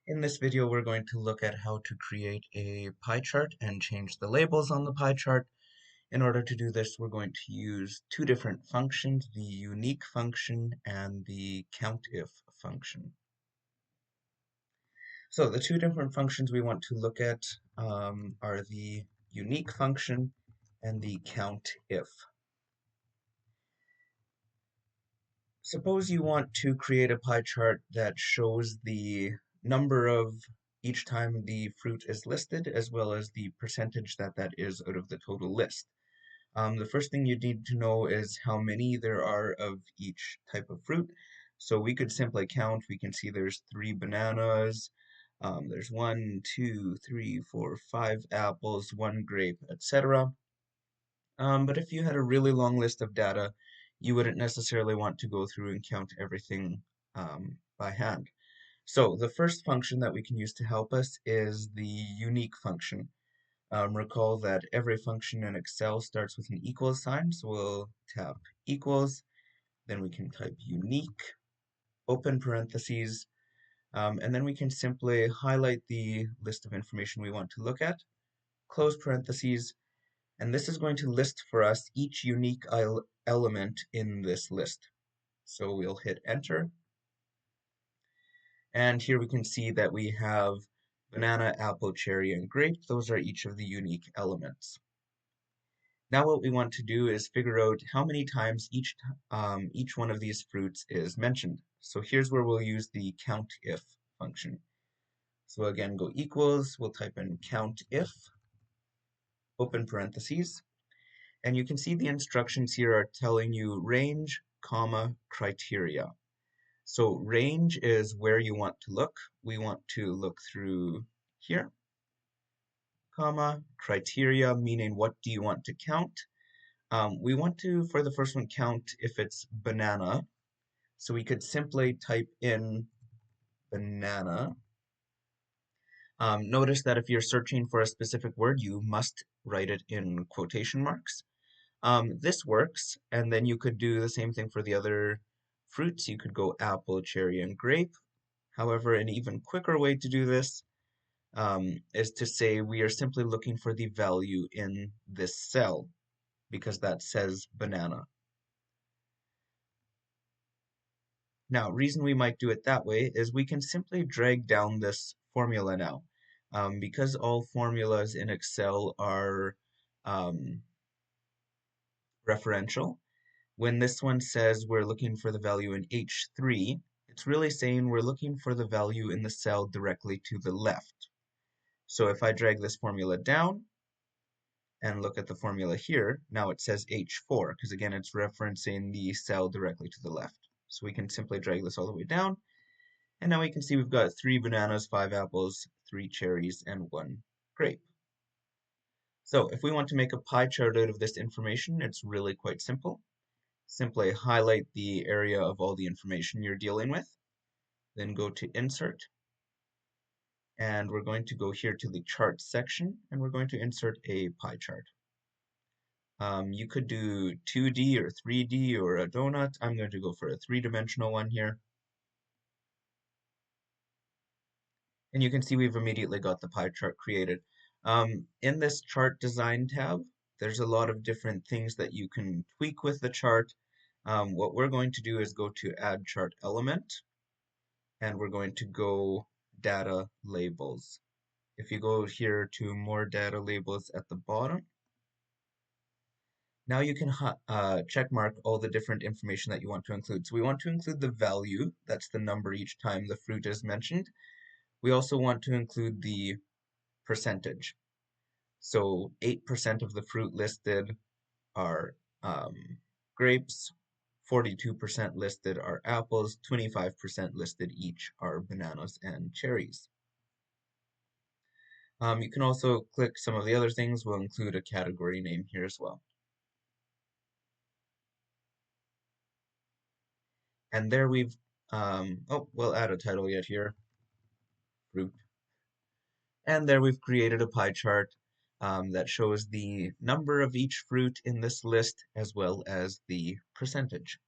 In this video, we're going to look at how to create a pie chart and change the labels on the pie chart. In order to do this, we're going to use two different functions, the unique function and the COUNTIF function. So the two different functions we want to look at are the unique function and the COUNTIF. Suppose you want to create a pie chart that shows the number of each time the fruit is listed, as well as the percentage that that is out of the total list. The first thing you need to know is how many there are of each type of fruit. So we could simply count. We can see there's 3 bananas, there's 1, 2, 3, 4, 5 apples, 1 grape, etc. But if you had a really long list of data, you wouldn't necessarily want to go through and count everything by hand. So the first function that we can use to help us is the unique function. Recall that every function in Excel starts with an equals sign, so we'll tap equals, then we can type unique, open parentheses, and then we can simply highlight the list of information we want to look at, close parentheses, and this is going to list for us each unique element in this list. So we'll hit enter. And here we can see that we have banana, apple, cherry, and grape. Those are each of the unique elements. Now what we want to do is figure out how many times each one of these fruits is mentioned. So here's where we'll use the COUNTIF function. So again, go equals, we'll type in COUNTIF, open parentheses, and you can see the instructions here are telling you range, comma, criteria. So range is where you want to look. We want to look through here, comma, criteria, meaning what do you want to count. We want to, for the first one, count if it's banana. So we could simply type in banana. Notice that if you're searching for a specific word, you must write it in quotation marks. This works, and then you could do the same thing for the other fruits. You could go apple, cherry, and grape. However, an even quicker way to do this is to say we are simply looking for the value in this cell, because that says banana. Now, reason we might do it that way is we can simply drag down this formula now. Because all formulas in Excel are referential, when this one says we're looking for the value in H3, it's really saying we're looking for the value in the cell directly to the left. So if I drag this formula down and look at the formula here, now it says H4, because again it's referencing the cell directly to the left. So we can simply drag this all the way down, and now we can see we've got 3 bananas, 5 apples, 3 cherries, and 1 grape. So if we want to make a pie chart out of this information, it's really quite simple. Simply highlight the area of all the information you're dealing with, then go to Insert, and we're going to go here to the Chart section, and we're going to insert a pie chart. You could do 2D or 3D or a donut. I'm going to go for a 3-dimensional one here. And you can see we've immediately got the pie chart created. In this Chart Design tab, there's a lot of different things that you can tweak with the chart. What we're going to do is go to Add Chart Element, and we're going to go Data Labels. If you go here to More Data Labels at the bottom, now you can check mark all the different information that you want to include. So we want to include the value, that's the number each time the fruit is mentioned. We also want to include the percentage. So 8% of the fruit listed are grapes, 42% listed are apples, 25% listed each are bananas and cherries. You can also click some of the other things. We'll include a category name here as well. And there we've, we'll add a title yet here, fruit. And there we've created a pie chart that shows the number of each fruit in this list as well as the percentage.